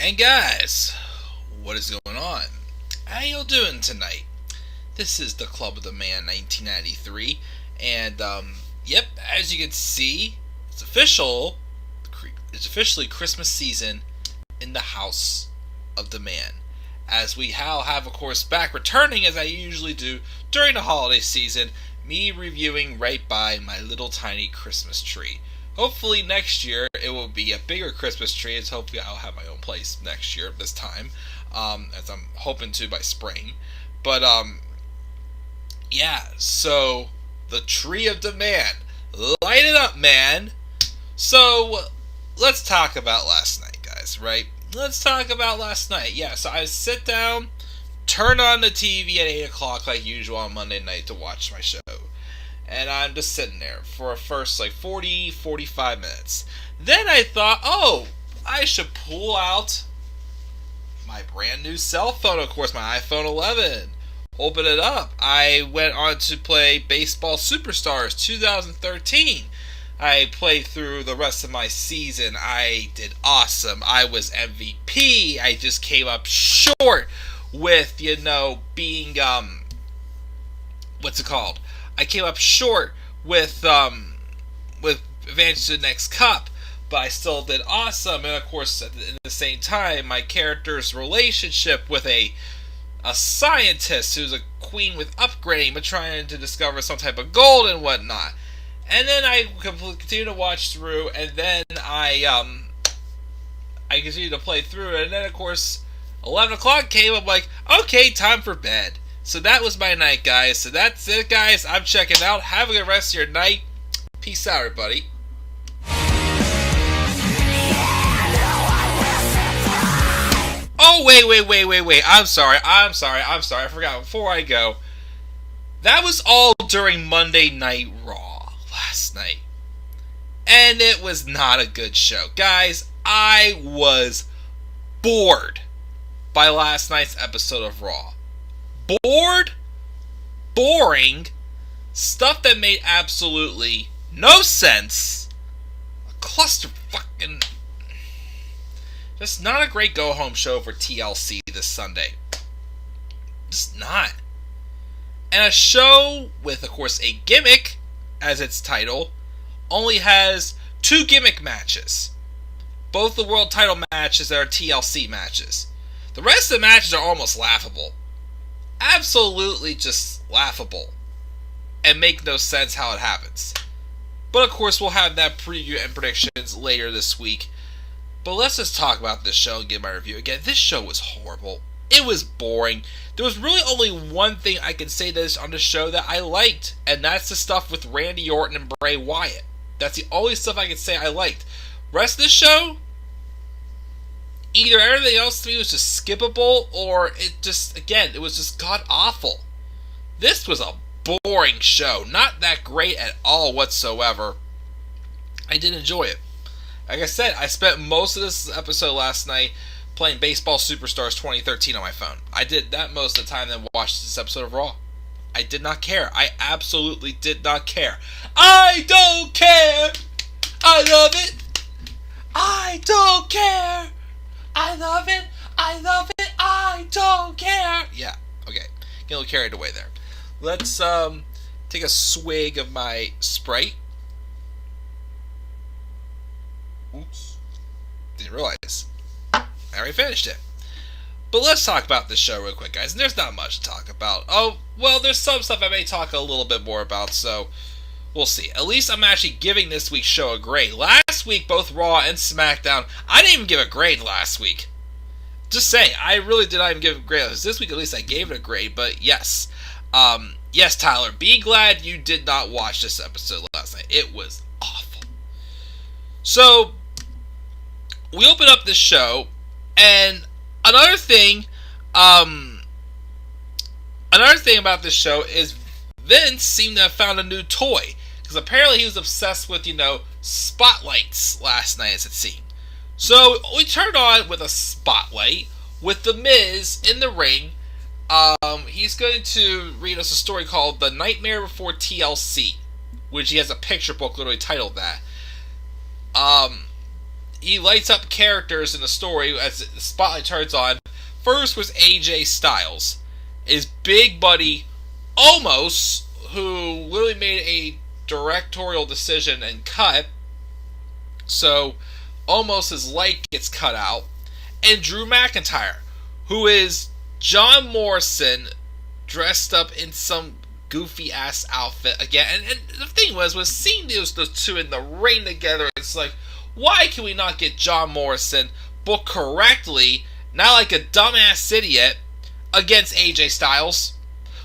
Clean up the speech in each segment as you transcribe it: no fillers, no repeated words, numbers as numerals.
And guys, what is going on? How you doing tonight? This is the Club of the Man 1993, and yep, as you can see, it's official. It's officially Christmas season in the House of the Man, as we have, of course, back returning as I usually do during the holiday season, me reviewing right by my little tiny Christmas tree. Hopefully next year it will be a bigger Christmas tree, as hopefully I'll have my own place next year this time, as I'm hoping to by spring. But yeah, so the Tree of the Man, light it up, man. So let's talk about last night, guys. Right? Let's talk about last night. Yeah, so I sit down, turn on the TV at 8 o'clock like usual on Monday night to watch my show. And I'm just sitting there for a first 45 minutes. Then I thought, oh, I should pull out my brand new cell phone, of course, my iPhone 11. Open it up. I went on to play Baseball Superstars 2013. I played through the rest of my season. I did awesome. I was MVP. I just came up short with, being, what's it called? I came up short with advancing to the next cup, but I still did awesome. And of course, at the same time, my character's relationship with a scientist who's a queen with upgrading, but trying to discover some type of gold and whatnot. And then I continued to watch through, and then I continued to play through, and then of course 11 o'clock came. I'm like, okay, time for bed. So that was my night, guys. So that's it, guys. I'm checking out. Have a good rest of your night. Peace out, everybody. Oh, wait. I'm sorry. I forgot. Before I go, that was all during Monday Night Raw last night. And it was not a good show. Guys, I was bored by last night's episode of Raw. Bored, boring, stuff that made absolutely no sense, a cluster fucking, just not a great go-home show for TLC this Sunday. Just not. And a show with, of course, a gimmick, as its title, only has 2 gimmick matches. Both the world title matches that are TLC matches. The rest of the matches are almost laughable. Absolutely just laughable. And make no sense how it happens. But of course we'll have that preview and predictions later this week. But let's just talk about this show and give my review. Again, this show was horrible. It was boring. There was really only one thing I can say this on the show that I liked. And that's the stuff with Randy Orton and Bray Wyatt. That's the only stuff I can say I liked. Rest of the show, either everything else to me was just skippable, or it was just god-awful. This was a boring show. Not that great at all whatsoever. I did enjoy it. Like I said, I spent most of this episode last night playing Baseball Superstars 2013 on my phone. I did that most of the time, then watched this episode of Raw. I did not care. I absolutely did not care. I don't care! I love it! I don't care! I love it, I don't care. Yeah, okay. Get a little carried away there. Let's take a swig of my Sprite. Oops. Didn't realize. I already finished it. But let's talk about this show real quick, guys. And there's not much to talk about. Oh, well, there's some stuff I may talk a little bit more about, so we'll see. At least I'm actually giving this week's show a grade. Last week, both Raw and SmackDown, I didn't even give a grade last week. Just saying, I really did not even give a grade. This week, at least, I gave it a grade, but yes. Yes, Tyler, be glad you did not watch this episode last night. It was awful. So, we open up this show, and another thing about this show is Vince seemed to have found a new toy. Because apparently he was obsessed with, spotlights last night, as it seemed. So we turned on with a spotlight with The Miz in the ring. He's going to read us a story called The Nightmare Before TLC, which he has a picture book literally titled that. he lights up characters in the story as the spotlight turns on. First was AJ Styles, his big buddy Omos, who literally made a directorial decision and cut, so Omos' light gets cut out, and Drew McIntyre, who is John Morrison dressed up in some goofy ass outfit again. And the thing was seeing those two in the ring together, it's like, why can we not get John Morrison booked correctly, not like a dumbass idiot, against AJ Styles?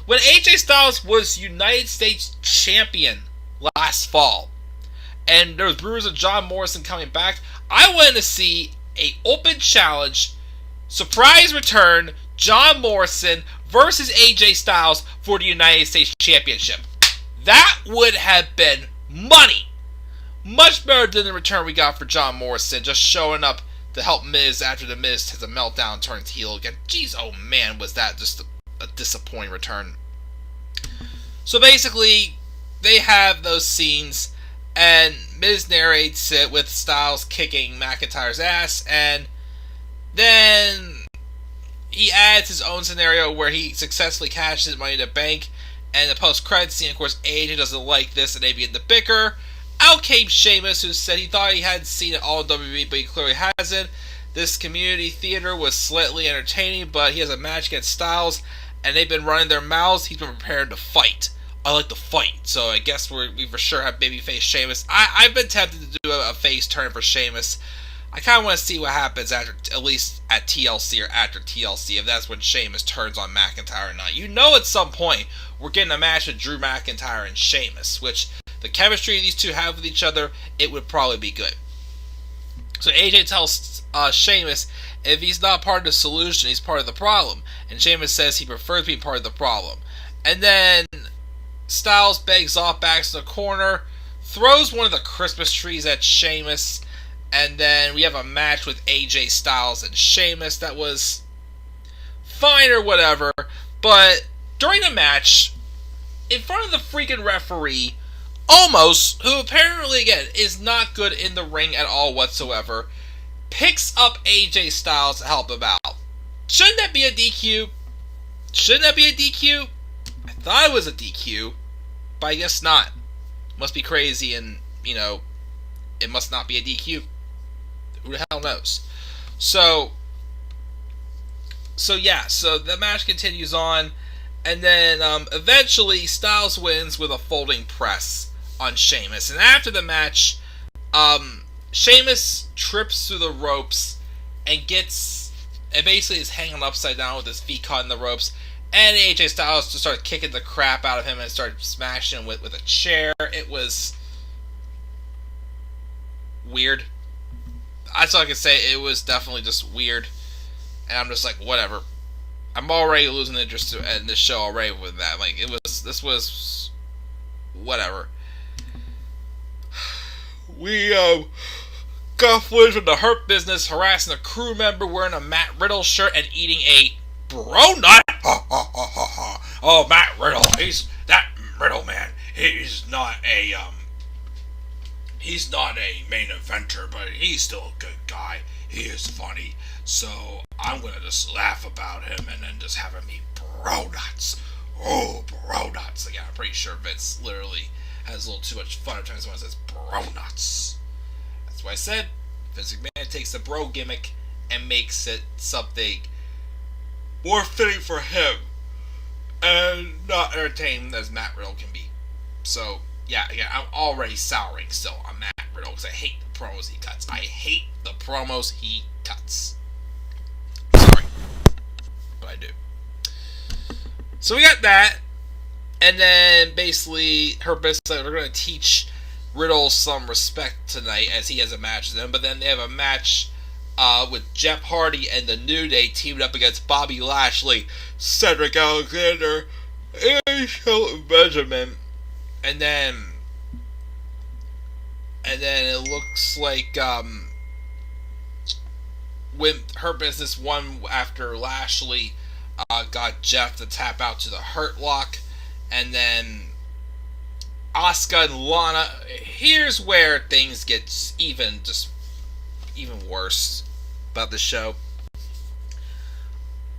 When AJ Styles was United States champion last fall, and there was rumors of John Morrison coming back, I wanted to see a open challenge, surprise return, John Morrison versus AJ Styles for the United States Championship. That would have been money. Much better than the return we got for John Morrison, just showing up to help Miz after the Miz has a meltdown and turns heel again. Jeez, oh man, was that just a disappointing return. So basically, they have those scenes, and Miz narrates it with Styles kicking McIntyre's ass, and then he adds his own scenario where he successfully cashes Money in the Bank, and the post-credits scene, of course, AJ doesn't like this, and they begin to bicker. Out came Sheamus, who said he thought he hadn't seen it all in WWE, but he clearly hasn't. This community theater was slightly entertaining, but he has a match against Styles, and they've been running their mouths. He's been prepared to fight. I like to fight, so I guess we for sure have babyface Sheamus. I've been tempted to do a face turn for Sheamus. I kind of want to see what happens after, at least at TLC or after TLC, if that's when Sheamus turns on McIntyre or not. You know, at some point we're getting a match with Drew McIntyre and Sheamus, which the chemistry these two have with each other, it would probably be good. So AJ tells Sheamus if he's not part of the solution, he's part of the problem. And Sheamus says he prefers being part of the problem. And then Styles begs off, backs to the corner, throws one of the Christmas trees at Sheamus, and then we have a match with AJ Styles and Sheamus that was fine or whatever. But during the match, in front of the freaking referee, Omos, who apparently, again, is not good in the ring at all whatsoever, picks up AJ Styles to help him out. Shouldn't that be a DQ? Shouldn't that be a DQ? I thought it was a DQ, but I guess not. Must be crazy and, you know, it must not be a DQ. Who the hell knows? So the match continues on, and then eventually Styles wins with a folding press on Sheamus. And after the match, Sheamus trips through the ropes and basically is hanging upside down with his feet caught in the ropes. And AJ Styles just started kicking the crap out of him and started smashing him with a chair. It was weird. That's all I can say. It was definitely just weird. And I'm just like, whatever. I'm already losing interest in this show already with that. Like, this was whatever. We got footage from the Hurt Business harassing a crew member wearing a Matt Riddle shirt and eating a bro nut. Oh, Matt Riddle. That Riddle man. He's not a main eventer, but he's still a good guy. He is funny. So I'm gonna just laugh about him and then just have him eat bro nuts. Oh, bro nuts. Again, I'm pretty sure Vince literally has a little too much fun every time someone says bro nuts. That's why I said Vince McMahon takes the bro gimmick and makes it something more fitting for him and not entertaining as Matt Riddle can be. So yeah, again, I'm already souring still on Matt Riddle because I hate the promos he cuts. I hate the promos he cuts. Sorry, but I do. So we got that, and then basically her business, they're going to teach Riddle some respect tonight as he has a match with them. But then they have a match with Jeff Hardy and the New Day teamed up against Bobby Lashley, Cedric Alexander, and Shelton Benjamin. And then it looks like when her business won after Lashley got Jeff to tap out to the Hurt Lock, and then Asuka and Lana. Here's where things get even even worse about the show.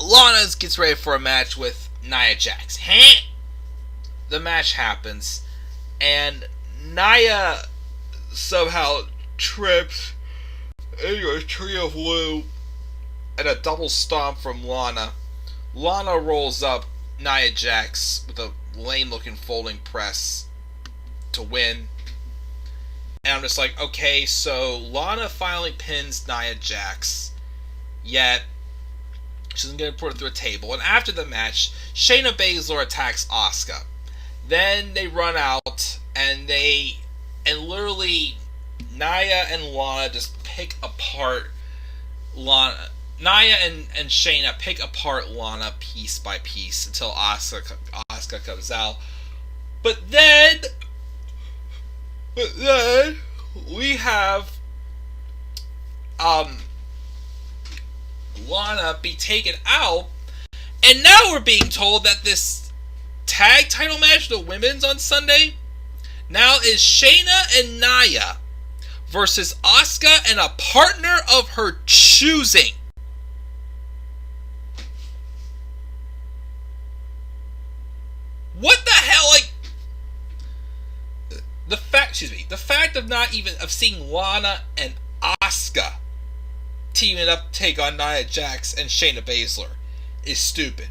Lana gets ready for a match with Nia Jax. The match happens, and Nia somehow trips into a tree of woe and a double stomp from Lana. Lana rolls up Nia Jax with a lame-looking folding press to win. And I'm just like, okay, so Lana finally pins Nia Jax, yet she doesn't get put it through a table. And after the match, Shayna Baszler attacks Asuka. Then they run out, and literally Nia and Lana just pick apart Lana. Nia and Shayna pick apart Lana piece by piece until Asuka comes out. But then we have Lana be taken out, and now we're being told that this tag title match, the women's on Sunday, now is Shayna and Nia versus Asuka and a partner of her choosing. What the hell? Like, the fact of seeing Lana and Asuka teaming up to take on Nia Jax and Shayna Baszler is stupid.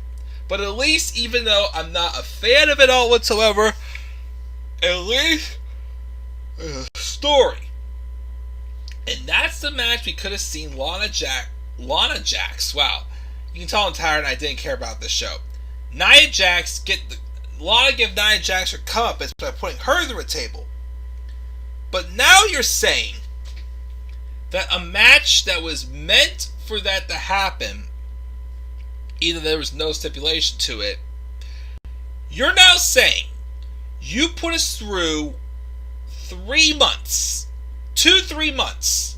But at least, even though I'm not a fan of it all whatsoever, at least there's a story. And that's the match we could have seen Lana Jax. Wow. You can tell I'm tired and I didn't care about this show. Lana give Nia Jax her comeuppance by putting her through a table. But now you're saying that a match that was meant for that to happen, either there was no stipulation to it, you're now saying you put us through 3 months, 2-3 months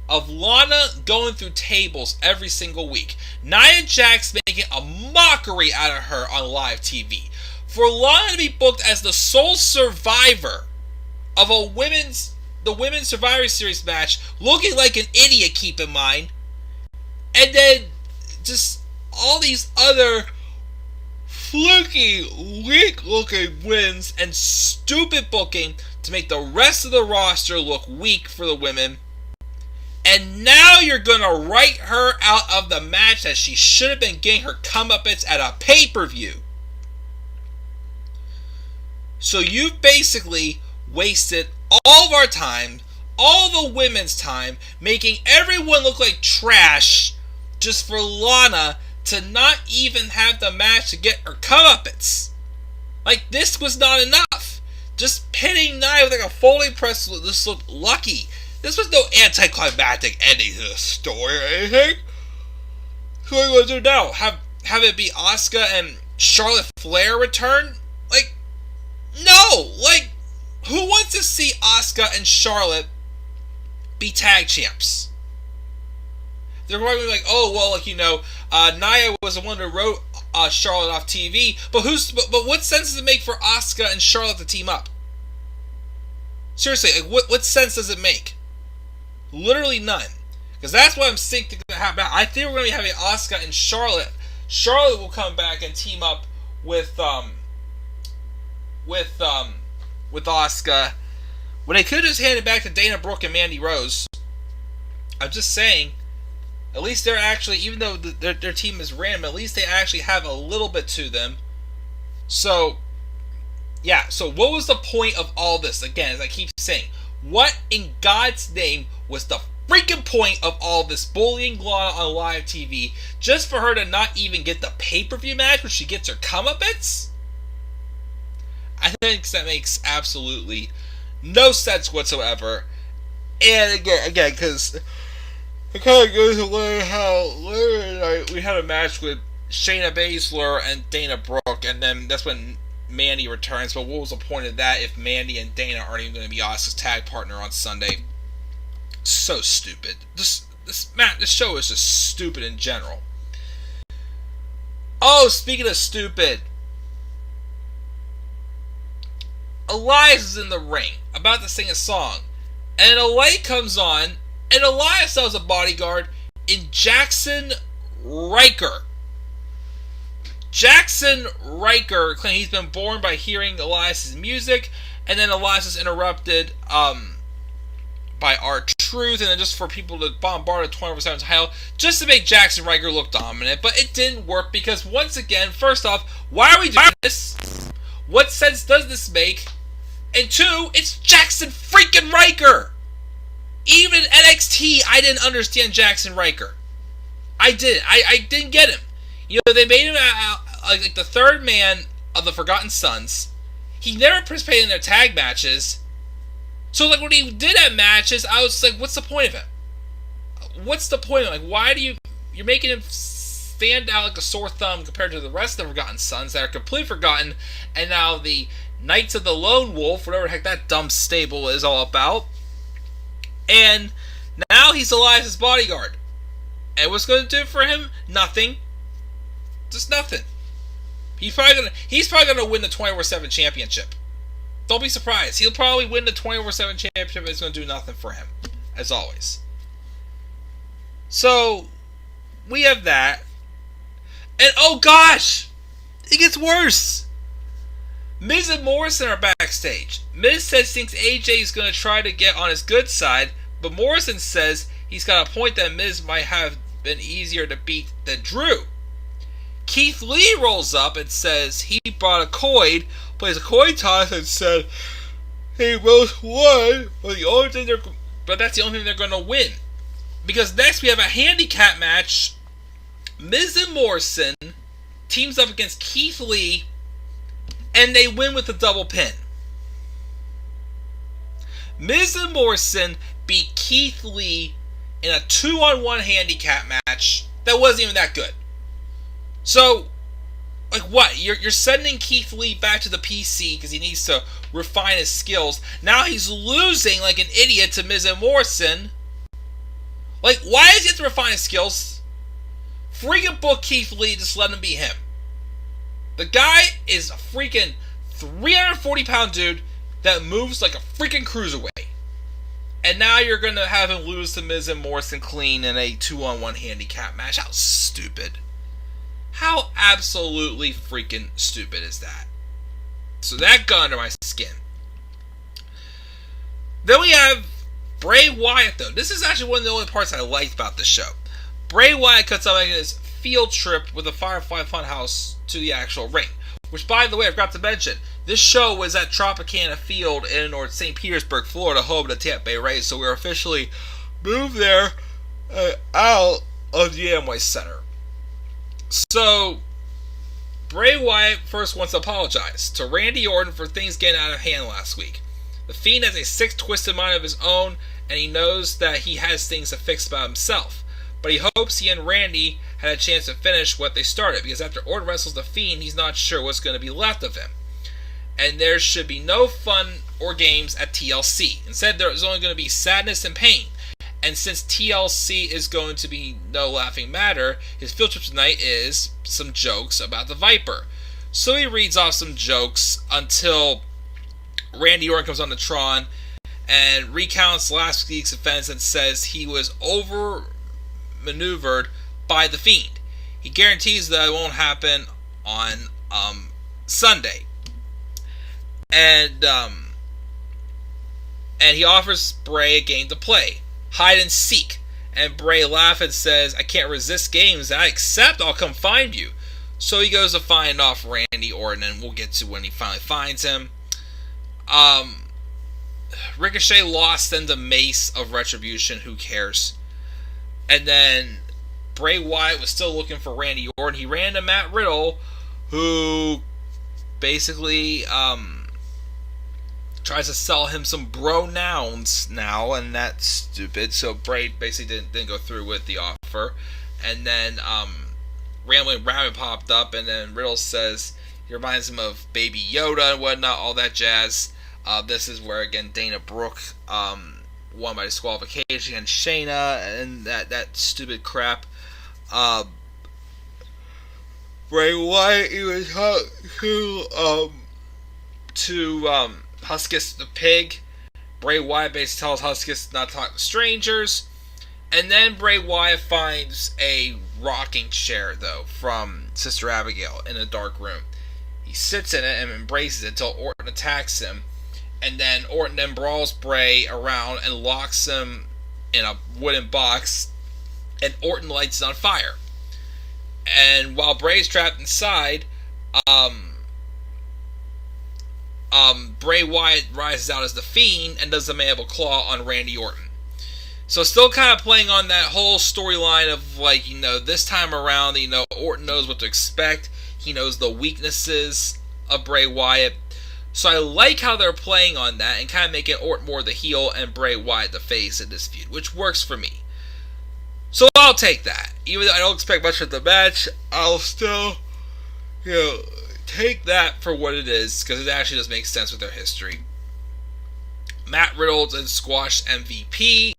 of Lana going through tables every single week, Nia Jax making a mockery out of her on live TV, for Lana to be booked as the sole survivor of the Women's Survivor Series match, looking like an idiot, keep in mind, and then just all these other fluky, weak-looking wins and stupid booking to make the rest of the roster look weak for the women. And now you're going to write her out of the match that she should have been getting her comeuppance at a pay-per-view. So you've basically wasted all of our time, all the women's time, making everyone look like trash just for Lana to not even have the match to get her comeuppance. Like, this was not enough. Just pinning Nia with like a folding press, this looked lucky. This was no anticlimactic ending to the story or anything. So what are you going to do now? Have it be Asuka and Charlotte Flair return? Like, no! Like, who wants to see Asuka and Charlotte be tag champs? They're going to be like, oh, well, like, Nia was the one who wrote Charlotte off TV, but what sense does it make for Asuka and Charlotte to team up? Seriously, like, what sense does it make? Literally none. Because that's what I'm thinking going to happen. I think we're going to be having Asuka and Charlotte. Charlotte will come back and team up with Asuka, when they could have just handed it back to Dana Brooke and Mandy Rose. I'm just saying, at least they're actually, even though their team is random, at least they actually have a little bit to them. So, yeah, so what was the point of all this? Again, as I keep saying, what in God's name was the freaking point of all this bullying Lana on live TV, just for her to not even get the pay-per-view match where she gets her comeuppance? I think that makes absolutely no sense whatsoever. And again, because it kind of goes away how later tonight we had a match with Shayna Baszler and Dana Brooke, and then that's when Mandy returns. But what was the point of that if Mandy and Dana aren't even going to be Asuka's tag partner on Sunday? So stupid. This show is just stupid in general. Oh, speaking of stupid, Elias is in the ring, about to sing a song, and a light comes on, And Elias was a bodyguard in Jackson Riker. Jackson Riker claimed he's been born by hearing Elias's music, and then Elias is interrupted by R-Truth, and then just for people to bombard a 24/7 title, just to make Jackson Riker look dominant. But it didn't work because, once again, first off, why are we doing this? What sense does this make? And two, it's Jackson freaking Riker! Even in NXT, I didn't understand Jackson Riker. I didn't get him. You know, they made him like the third man of the Forgotten Sons. He never participated in their tag matches. So, like, when he did have matches, I was like, what's the point of it? What's the point of it? Like, why do you're making him stand out like a sore thumb compared to the rest of the Forgotten Sons that are completely forgotten, and now the Knights of the Lone Wolf, whatever the heck that dumb stable is all about. And now he's Elias' bodyguard. And what's going to do for him? Nothing. Just nothing. He's probably gonna win the 24/7 championship. Don't be surprised. He'll probably win the 24/7 championship, and it's going to do nothing for him, as always. So, we have that. And oh gosh! It gets worse! Miz and Morrison are backstage. Miz says thinks AJ is going to try to get on his good side, but Morrison says he's got a point that Miz might have been easier to beat than Drew. Keith Lee rolls up and says he brought a coin, plays a coin toss, and said he both won, but that's the only thing they're going to win. Because next we have a handicap match. Miz and Morrison teams up against Keith Lee, and they win with a double pin. Miz and Morrison beat Keith Lee in a 2-on-1 handicap match that wasn't even that good. So, like what? You're sending Keith Lee back to the PC because he needs to refine his skills. Now he's losing like an idiot to Miz and Morrison. Like, why does he have to refine his skills? Freaking book Keith Lee, just let him be him. The guy is a freaking 340-pound dude that moves like a freaking cruiserweight. And now you're going to have him lose to Miz and Morrison clean in a 2-on-1 handicap match. How stupid. How absolutely freaking stupid is that? So that got under my skin. Then we have Bray Wyatt, though. This is actually one of the only parts I liked about the show. Bray Wyatt cuts out his field trip with a Firefly Funhouse to the actual ring. Which, by the way, I forgot to mention, this show was at Tropicana Field in St. Petersburg, Florida, home of the Tampa Bay Rays. So we're officially moved there out of the Amway Center. So, Bray Wyatt first wants to apologize to Randy Orton for things getting out of hand last week. The Fiend has a sick, twisted mind of his own, and he knows that he has things to fix about himself. But he hopes he and Randy had a chance to finish what they started, because after Orton wrestles the Fiend, he's not sure what's going to be left of him. And there should be no fun or games at TLC. Instead, there is only going to be sadness and pain. And since TLC is going to be no laughing matter, his field trip tonight is some jokes about the Viper. So he reads off some jokes until Randy Orton comes on the Tron and recounts last week's offense and says he was over-maneuvered by the Fiend. He guarantees that it won't happen on Sunday. And he offers Bray a game to play. Hide and seek. And Bray laughs and says, I can't resist games. I accept. I'll come find you. So he goes to find off Randy Orton, and we'll get to when he finally finds him. Ricochet lost then the Mace of Retribution. Who cares? And then Bray Wyatt was still looking for Randy Orton. He ran to Matt Riddle, who basically tries to sell him some bro nouns now, and that's stupid. So Bray basically didn't go through with the offer. And then Rambling Rabbit popped up, and then Riddle says he reminds him of Baby Yoda and whatnot, all that jazz. This is where, again, Dana Brooke won by disqualification against Shayna, and that stupid crap. Bray Wyatt even talked to Huskus the Pig. Bray Wyatt basically tells Huskus not to talk to strangers. And then Bray Wyatt finds a rocking chair, though, from Sister Abigail in a dark room. He sits in it and embraces it until Orton attacks him. And then Orton then brawls Bray around and locks him in a wooden box. And Orton lights it on fire. And while Bray's trapped inside, Bray Wyatt rises out as the Fiend and does the mandible claw on Randy Orton. So still kind of playing on that whole storyline of, like, this time around, Orton knows what to expect. He knows the weaknesses of Bray Wyatt. So I like how they're playing on that and kind of making Orton more the heel and Bray Wyatt the face in this feud, which works for me. So I'll take that. Even though I don't expect much of the match, I'll still, take that for what it is, because it actually does make sense with their history. Matt Riddle and Squash MVP.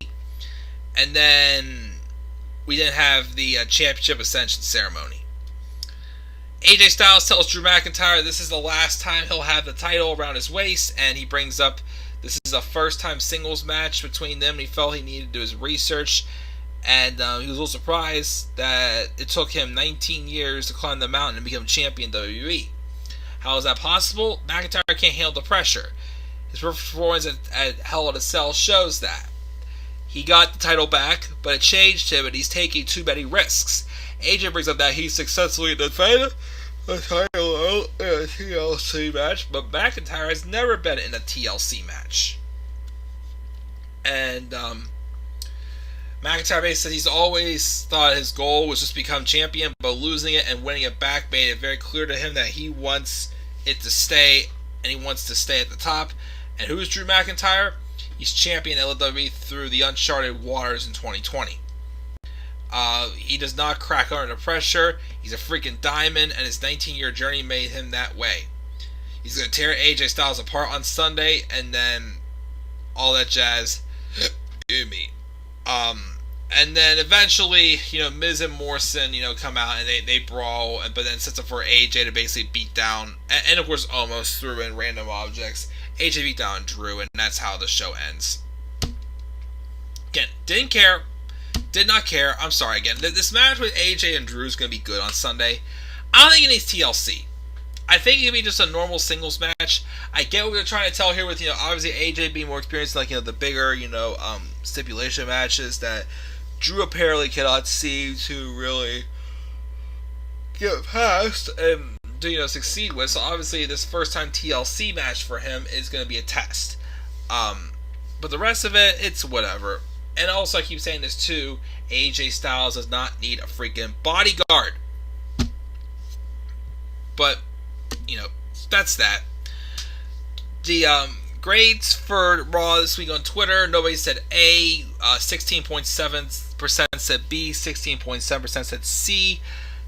And then we then have the Championship Ascension ceremony. AJ Styles tells Drew McIntyre this is the last time he'll have the title around his waist, and he brings up this is a first-time singles match between them, and he felt he needed to do his research, and he was a little surprised that it took him 19 years to climb the mountain and become champion WWE. How is that possible? McIntyre can't handle the pressure. His performance at Hell in a Cell shows that. He got the title back, but it changed him, and he's taking too many risks. AJ brings up that he successfully defended the title in a TLC match, but McIntyre has never been in a TLC match. And McIntyre basically says he's always thought his goal was just become champion, but losing it and winning it back made it very clear to him that he wants it to stay, and he wants to stay at the top. And who's Drew McIntyre? He's champion at WWE through the uncharted waters in 2020. He does not crack under the pressure. He's a freaking diamond, and his 19-year journey made him that way. He's going to tear AJ Styles apart on Sunday, and then all that jazz. Excuse me. And then eventually, Miz and Morrison, come out and they brawl, but then sets up for AJ to basically beat down, and of course almost threw in random objects. AJ beat down Drew, and that's how the show ends. Again, did not care. I'm sorry again. This match with AJ and Drew is going to be good on Sunday. I don't think it needs TLC. I think it can be just a normal singles match. I get what they're trying to tell here with, obviously AJ being more experienced in, the bigger, stipulation matches that Drew apparently cannot seem to really get past and succeed with. So obviously this first time TLC match for him is going to be a test. But the rest of it, it's whatever. And also I keep saying this too, AJ Styles does not need a freaking bodyguard. But, that's that. The grades for Raw this week on Twitter, nobody said A, 16.7% said B, 16.7% said C,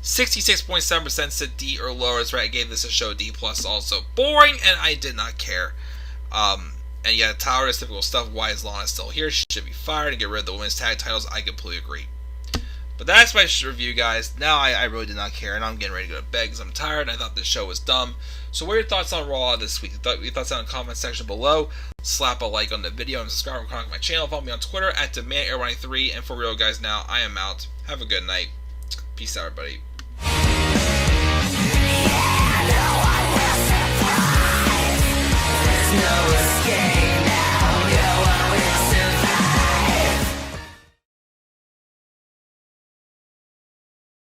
66.7% said D or lower. That's right, I gave this a show D+, also. Boring, and I did not care. And yeah, Tyler is typical stuff. Why is Lana still here? She should be fired and get rid of the women's tag titles. I completely agree. But that's my review, guys. Now I really did not care, and I'm getting ready to go to bed because I'm tired, and I thought this show was dumb. So what are your thoughts on Raw this week? Your thoughts down in the comment section below. Slap a like on the video and subscribe to my channel. Follow me on Twitter at DemandAir93. And for real, guys, now I am out. Have a good night. Peace out, everybody. No